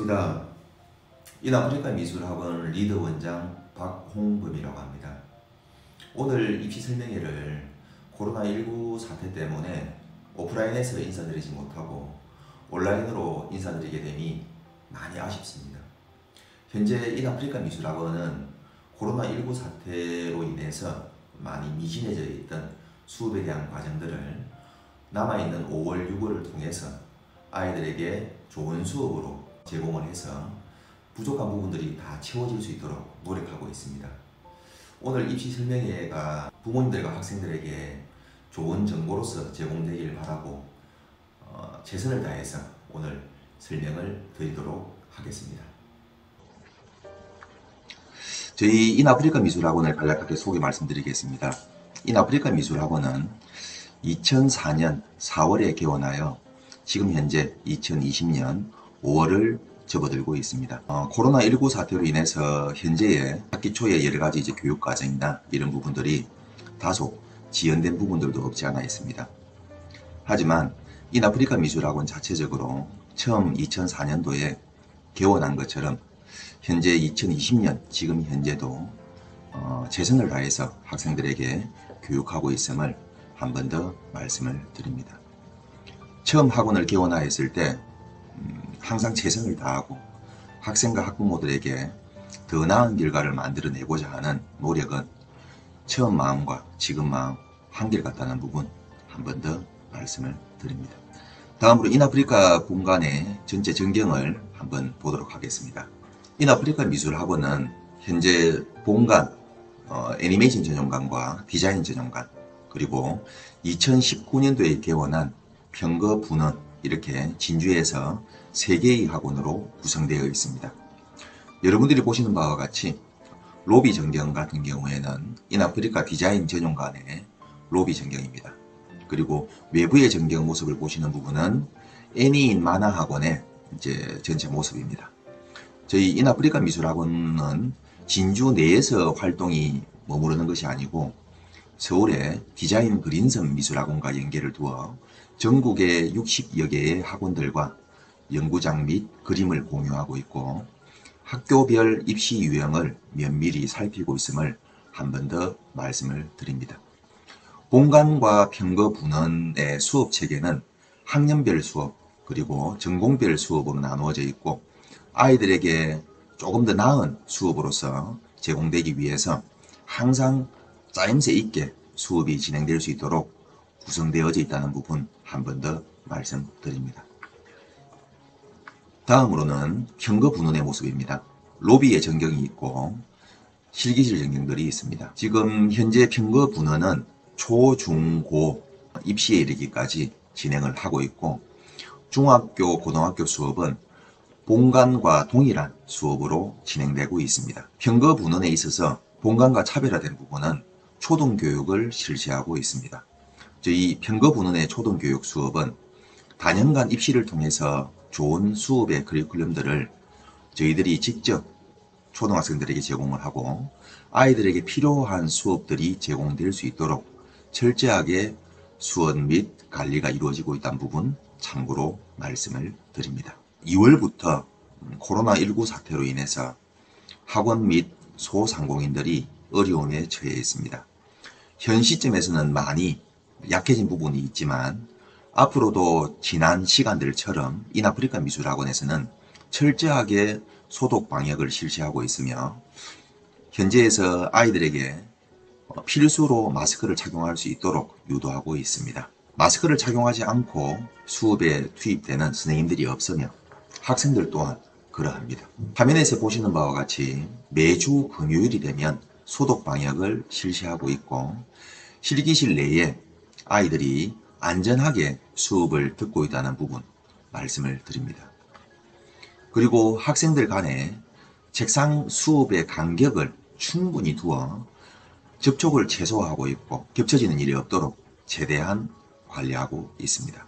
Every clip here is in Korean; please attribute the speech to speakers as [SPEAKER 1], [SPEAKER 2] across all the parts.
[SPEAKER 1] 반갑습니다. 인아프리카 미술학원 리더 원장 박홍범이라고 합니다. 오늘 입시 설명회를 코로나19 사태 때문에 오프라인에서 인사드리지 못하고 온라인으로 인사드리게 됨이 많이 아쉽습니다. 현재 인아프리카 미술학원은 코로나19 사태로 인해서 많이 미진해져 있던 수업에 대한 과정들을 남아있는 5월, 6월을 통해서 아이들에게 좋은 수업으로 제공을 해서 부족한 부분들이 다 채워질 수 있도록 노력하고 있습니다. 오늘 입시 설명회가 부모님들과 학생들에게 좋은 정보로서 제공되길 바라고 최선을 다해서 오늘 설명을 드리도록 하겠습니다. 저희 인아프리카 미술학원을 간략하게 소개 말씀드리겠습니다. 인아프리카 미술학원은 2004년 4월에 개원하여 지금 현재 2020년 5월을 접어들고 있습니다. 코로나19 사태로 인해서 현재의 학기 초에 여러가지 교육과정이나 이런 부분들이 다소 지연된 부분들도 없지 않아 있습니다. 하지만 인아프리카 미술학원 자체적으로 처음 2004년도에 개원한 것처럼 현재 2020년 지금 현재도 최선을 다해서 학생들에게 교육하고 있음을 한 번 더 말씀을 드립니다. 처음 학원을 개원하였을 때 항상 최선을 다하고 학생과 학부모들에게 더 나은 결과를 만들어내고자 하는 노력은 처음 마음과 지금 마음 한결같다는 부분 한 번 더 말씀을 드립니다. 다음으로 인아프리카 본관의 전체 전경을 한번 보도록 하겠습니다. 인아프리카 미술학원은 현재 본관, 애니메이션 전용관과 디자인 전용관, 그리고 2019년도에 개원한 평거 분원, 이렇게 진주에서 3개의 학원으로 구성되어 있습니다. 여러분들이 보시는 바와 같이 로비 전경 같은 경우에는 인아프리카 디자인 전용관의 로비 전경입니다. 그리고 외부의 전경 모습을 보시는 부분은 애니인 만화 학원의 전체 모습입니다. 저희 인아프리카 미술학원은 진주 내에서 활동이 머무르는 것이 아니고 서울의 디자인 그린섬 미술학원과 연계를 두어 전국의 60여 개의 학원들과 연구장 및 그림을 공유하고 있고 학교별 입시 유형을 면밀히 살피고 있음을 한 번 더 말씀을 드립니다. 본관과 평거 분원의 수업 체계는 학년별 수업 그리고 전공별 수업으로 나누어져 있고 아이들에게 조금 더 나은 수업으로서 제공되기 위해서 항상 짜임새 있게 수업이 진행될 수 있도록 구성되어져 있다는 부분 한 번 더 말씀드립니다. 다음으로는 평거 분원의 모습입니다. 로비에 전경이 있고 실기실 전경들이 있습니다. 지금 현재 평거 분원은 초, 중, 고 입시에 이르기까지 진행을 하고 있고 중학교, 고등학교 수업은 본관과 동일한 수업으로 진행되고 있습니다. 평거 분원에 있어서 본관과 차별화된 부분은 초등교육을 실시하고 있습니다. 저희 평거 분원의 초등교육 수업은 단연간 입시를 통해서 좋은 수업의 커리큘럼들을 저희들이 직접 초등학생들에게 제공을 하고 아이들에게 필요한 수업들이 제공될 수 있도록 철저하게 수업 및 관리가 이루어지고 있다는 부분 참고로 말씀을 드립니다. 2월부터 코로나19 사태로 인해서 학원 및 소상공인들이 어려움에 처해 있습니다. 현 시점에서는 많이 약해진 부분이 있지만 앞으로도 지난 시간들처럼 인아프리카 미술학원에서는 철저하게 소독 방역을 실시하고 있으며 현재에서 아이들에게 필수로 마스크를 착용할 수 있도록 유도하고 있습니다. 마스크를 착용하지 않고 수업에 투입되는 선생님들이 없으며 학생들 또한 그러합니다. 화면에서 보시는 바와 같이 매주 금요일이 되면 소독 방역을 실시하고 있고 실기실 내에 아이들이 안전하게 수업을 듣고 있다는 부분 말씀을 드립니다. 그리고 학생들 간에 책상 수업의 간격을 충분히 두어 접촉을 최소화하고 있고 겹쳐지는 일이 없도록 최대한 관리하고 있습니다.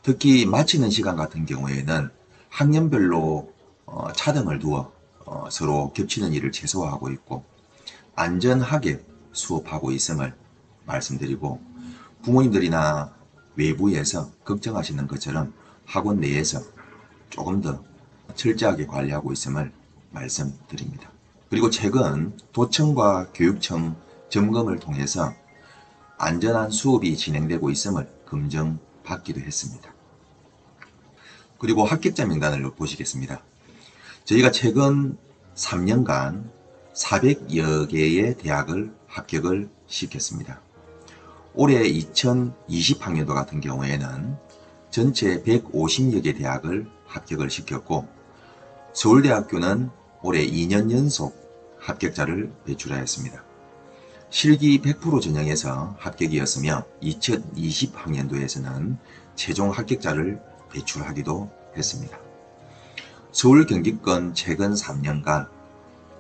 [SPEAKER 1] 특히 마치는 시간 같은 경우에는 학년별로 차등을 두어 서로 겹치는 일을 최소화하고 있고 안전하게 수업하고 있음을 말씀드리고 부모님들이나 외부에서 걱정하시는 것처럼 학원 내에서 조금 더 철저하게 관리하고 있음을 말씀드립니다. 그리고 최근 도청과 교육청 점검을 통해서 안전한 수업이 진행되고 있음을 검증받기도 했습니다. 그리고 합격자 명단을 보시겠습니다. 저희가 최근 3년간 400여 개의 대학을 합격을 시켰습니다. 올해 2020학년도 같은 경우에는 전체 150여 개 대학을 합격을 시켰고, 서울대학교는 올해 2년 연속 합격자를 배출하였습니다. 실기 100% 전형에서 합격이었으며 2020학년도에서는 최종 합격자를 배출하기도 했습니다. 서울 경기권 최근 3년간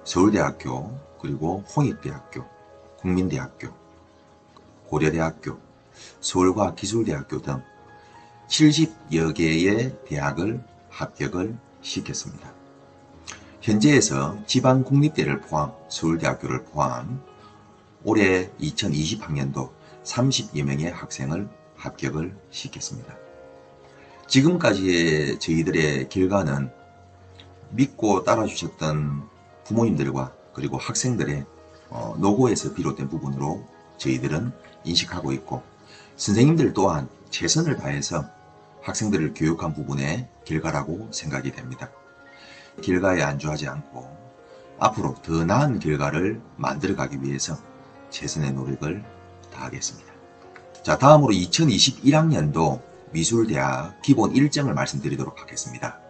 [SPEAKER 1] 서울대학교, 그리고 홍익대학교, 국민대학교, 고려대학교, 서울과학기술대학교 등 70여 개의 대학을 합격을 시켰습니다. 현재에서 지방국립대를 포함, 서울대학교를 포함 올해 2020학년도 30여 명의 학생을 합격을 시켰습니다. 지금까지의 저희들의 결과는 믿고 따라주셨던 부모님들과 그리고 학생들의 노고에서 비롯된 부분으로 저희들은 인식하고 있고, 선생님들 또한 최선을 다해서 학생들을 교육한 부분의 결과라고 생각이 됩니다. 결과에 안주하지 않고 앞으로 더 나은 결과를 만들어가기 위해서 최선의 노력을 다하겠습니다. 자, 다음으로 2021학년도 미술대학 기본 일정을 말씀드리도록 하겠습니다.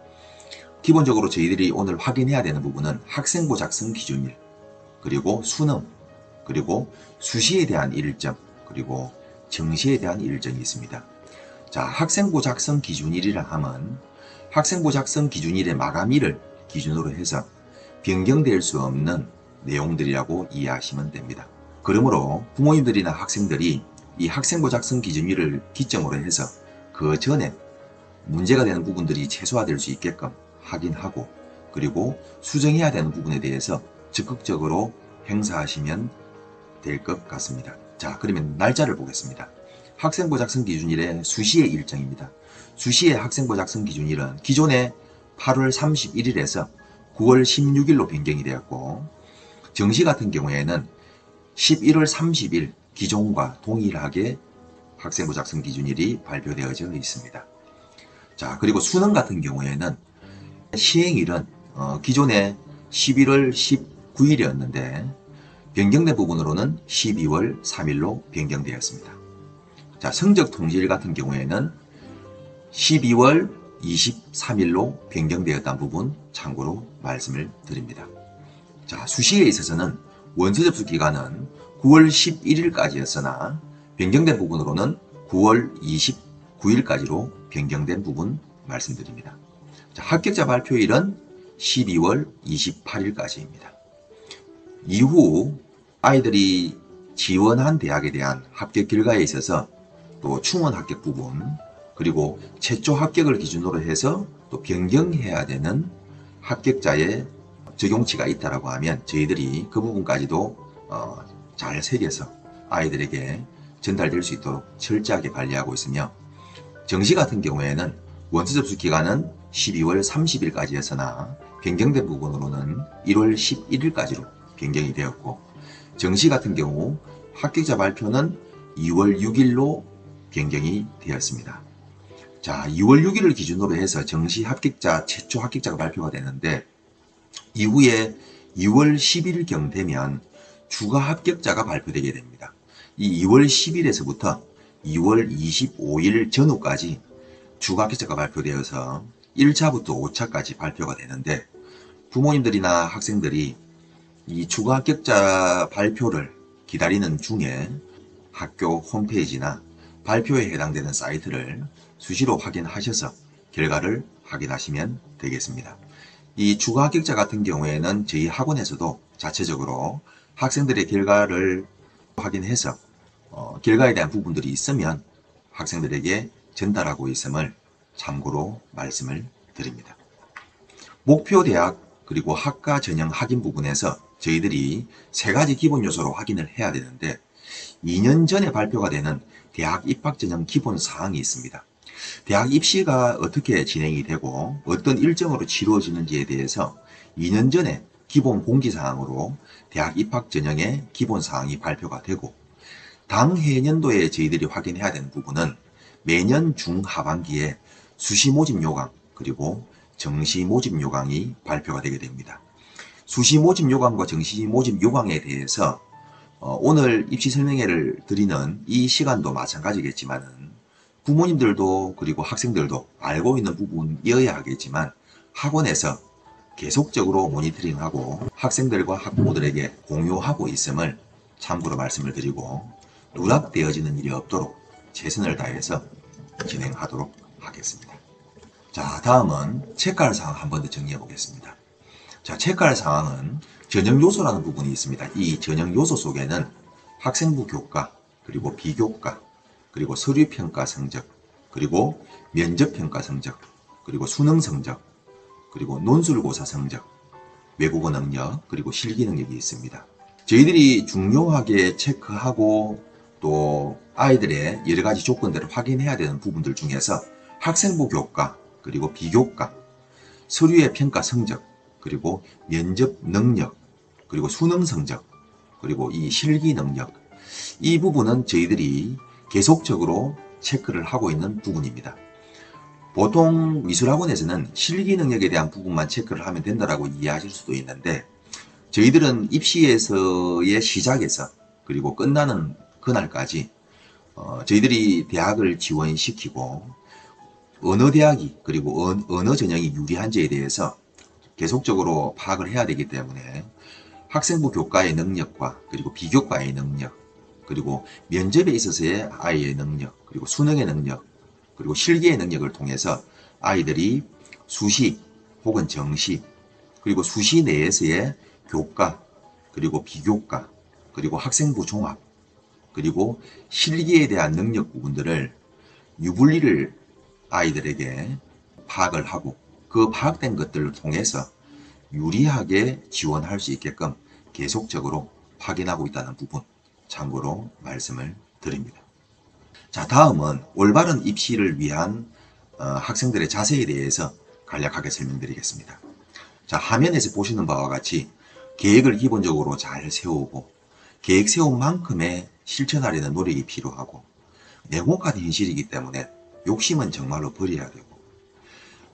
[SPEAKER 1] 기본적으로 저희들이 오늘 확인해야 되는 부분은 학생부 작성 기준일, 그리고 수능, 그리고 수시에 대한 일정, 그리고 정시에 대한 일정이 있습니다. 자, 학생부 작성 기준일이라 하면 학생부 작성 기준일의 마감일을 기준으로 해서 변경될 수 없는 내용들이라고 이해하시면 됩니다. 그러므로 부모님들이나 학생들이 이 학생부 작성 기준일을 기점으로 해서 그 전에 문제가 되는 부분들이 최소화될 수 있게끔 확인하고, 그리고 수정해야 되는 부분에 대해서 적극적으로 행사하시면 될 것 같습니다. 자, 그러면 날짜를 보겠습니다. 학생부 작성 기준일의 수시의 일정입니다. 수시의 학생부 작성 기준일은 기존에 8월 31일에서 9월 16일로 변경이 되었고, 정시 같은 경우에는 11월 30일 기존과 동일하게 학생부 작성 기준일이 발표되어져 있습니다. 자, 그리고 수능 같은 경우에는 시행일은 기존에 11월 19일이었는데 변경된 부분으로는 12월 3일로 변경되었습니다. 자, 성적 통지일 같은 경우에는 12월 23일로 변경되었다는 부분 참고로 말씀을 드립니다. 자, 수시에 있어서는 원서 접수 기간은 9월 11일까지였으나 변경된 부분으로는 9월 29일까지로 변경된 부분 말씀드립니다. 자, 합격자 발표일은 12월 28일까지입니다. 이후 아이들이 지원한 대학에 대한 합격 결과에 있어서 또 충원 합격 부분, 그리고 최초 합격을 기준으로 해서 또 변경해야 되는 합격자의 적용치가 있다라고 하면 저희들이 그 부분까지도 잘 새겨서 아이들에게 전달될 수 있도록 철저하게 관리하고 있으며, 정시 같은 경우에는 원서 접수 기간은 12월 30일까지였으나 변경된 부분으로는 1월 11일까지로 변경이 되었고, 정시 같은 경우 합격자 발표는 2월 6일로 변경이 되었습니다. 자, 2월 6일을 기준으로 해서 정시 합격자, 최초 합격자가 발표가 되는데, 이후에 2월 10일경 되면 추가 합격자가 발표되게 됩니다. 이 2월 10일에서부터 2월 25일 전후까지 추가 합격자가 발표되어서 1차부터 5차까지 발표가 되는데, 부모님들이나 학생들이 이 추가 합격자 발표를 기다리는 중에 학교 홈페이지나 발표에 해당되는 사이트를 수시로 확인하셔서 결과를 확인하시면 되겠습니다. 이 추가 합격자 같은 경우에는 저희 학원에서도 자체적으로 학생들의 결과를 확인해서 결과에 대한 부분들이 있으면 학생들에게 전달하고 있음을 참고로 말씀을 드립니다. 목표 대학 그리고 학과 전형 확인 부분에서 저희들이 세 가지 기본 요소로 확인을 해야 되는데, 2년 전에 발표가 되는 대학 입학 전형 기본 사항이 있습니다. 대학 입시가 어떻게 진행이 되고 어떤 일정으로 치루어지는지에 대해서 2년 전에 기본 공지사항으로 대학 입학 전형의 기본사항이 발표가 되고, 당해년도에 저희들이 확인해야 되는 부분은 매년 중하반기에 수시 모집 요강 그리고 정시 모집 요강이 발표가 되게 됩니다. 수시 모집 요강과 정시 모집 요강에 대해서 오늘 입시 설명회를 드리는 이 시간도 마찬가지겠지만은 부모님들도 그리고 학생들도 알고 있는 부분이어야 하겠지만, 학원에서 계속적으로 모니터링하고 학생들과 학부모들에게 공유하고 있음을 참고로 말씀을 드리고, 누락되어지는 일이 없도록 최선을 다해서 진행하도록 하겠습니다. 자, 다음은 책갈 사항 한 번 더 정리해 보겠습니다. 자, 책갈 사항은 전형 요소라는 부분이 있습니다. 이 전형 요소 속에는 학생부 교과, 그리고 비교과, 그리고 서류평가 성적, 그리고 면접평가 성적, 그리고 수능 성적, 그리고 논술고사 성적, 외국어 능력, 그리고 실기 능력이 있습니다. 저희들이 중요하게 체크하고 또 아이들의 여러 가지 조건들을 확인해야 되는 부분들 중에서 학생부 교과, 그리고 비교과, 서류의 평가 성적, 그리고 면접 능력, 그리고 수능 성적, 그리고 이 실기 능력, 이 부분은 저희들이 계속적으로 체크를 하고 있는 부분입니다. 보통 미술학원에서는 실기 능력에 대한 부분만 체크를 하면 된다고 이해하실 수도 있는데, 저희들은 입시에서의 시작에서 그리고 끝나는 그날까지 저희들이 대학을 지원시키고 어느 대학이 그리고 어느 전형이 유리한지에 대해서 계속적으로 파악을 해야 되기 때문에 학생부 교과의 능력과 그리고 비교과의 능력, 그리고 면접에 있어서의 아이의 능력, 그리고 수능의 능력, 그리고 실기의 능력을 통해서 아이들이 수시 혹은 정시, 그리고 수시 내에서의 교과, 그리고 비교과, 그리고 학생부 종합, 그리고 실기에 대한 능력 부분들을 유불리를 아이들에게 파악을 하고 그 파악된 것들을 통해서 유리하게 지원할 수 있게끔 계속적으로 확인하고 있다는 부분 참고로 말씀을 드립니다. 자, 다음은 올바른 입시를 위한 학생들의 자세에 대해서 간략하게 설명드리겠습니다. 자, 화면에서 보시는 바와 같이 계획을 기본적으로 잘 세우고 계획 세운 만큼의 실천하려는 노력이 필요하고, 냉혹한 현실이기 때문에 욕심은 정말로 버려야 되고,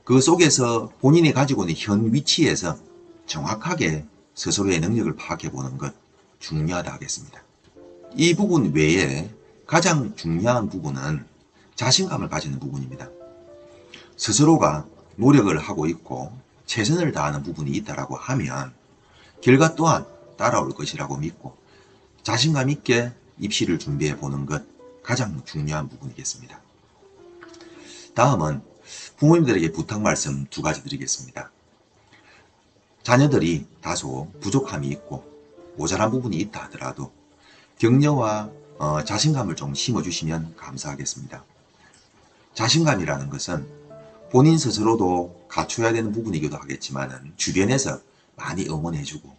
[SPEAKER 1] 그 속에서 본인이 가지고 있는 현 위치에서 정확하게 스스로의 능력을 파악해 보는 것 중요하다 하겠습니다. 이 부분 외에 가장 중요한 부분은 자신감을 가지는 부분입니다. 스스로가 노력을 하고 있고 최선을 다하는 부분이 있다라고 하면 결과 또한 따라올 것이라고 믿고 자신감 있게 입시를 준비해 보는 것 가장 중요한 부분이겠습니다. 다음은 부모님들에게 부탁 말씀 두 가지 드리겠습니다. 자녀들이 다소 부족함이 있고 모자란 부분이 있다 하더라도 격려와 자신감을 좀 심어주시면 감사하겠습니다. 자신감이라는 것은 본인 스스로도 갖춰야 되는 부분이기도 하겠지만 주변에서 많이 응원해주고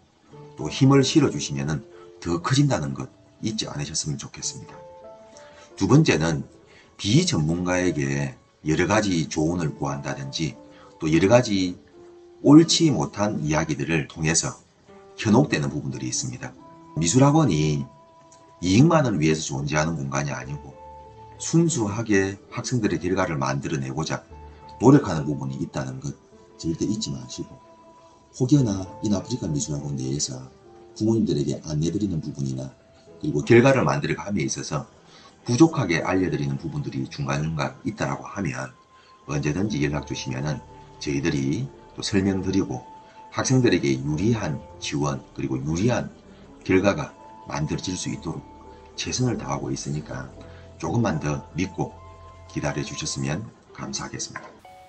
[SPEAKER 1] 또 힘을 실어주시면 더 커진다는 것 잊지 않으셨으면 좋겠습니다. 두 번째는 비전문가에게 여러 가지 조언을 구한다든지 또 여러 가지 옳지 못한 이야기들을 통해서 현혹되는 부분들이 있습니다. 미술학원이 이익만을 위해서 존재하는 공간이 아니고 순수하게 학생들의 결과를 만들어내고자 노력하는 부분이 있다는 것 절대 잊지 마시고, 혹여나 인아프리카 미술학원 내에서 부모님들에게 안내드리는 부분이나 그리고 결과를 만들어감에 있어서 부족하게 알려드리는 부분들이 중간중간 있다라고 하면 언제든지 연락 주시면은 저희들이 또 설명드리고 학생들에게 유리한 지원 그리고 유리한 결과가 만들어질 수 있도록 최선을 다하고 있으니까 조금만 더 믿고 기다려 주셨으면 감사하겠습니다.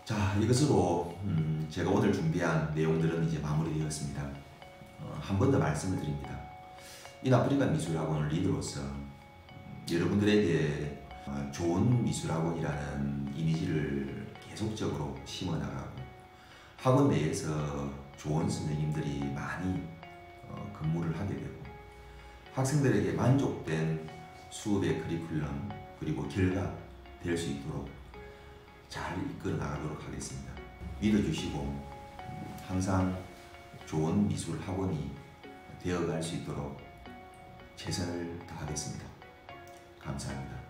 [SPEAKER 1] 자, 이것으로 제가 오늘 준비한 내용들은 이제 마무리되었습니다. 한 번 더 말씀을 드립니다. 인아프리카 미술학원을 리더로서 여러분들에게 좋은 미술학원이라는 이미지를 계속적으로 심어나가고 학원 내에서 좋은 선생님들이 많이 근무를 하게 되고 학생들에게 만족된 수업의 커리큘럼 그리고 결과 될 수 있도록 잘 이끌어 나가도록 하겠습니다. 믿어주시고 항상 좋은 미술 학원이 되어갈 수 있도록 최선을 다하겠습니다. 감사합니다.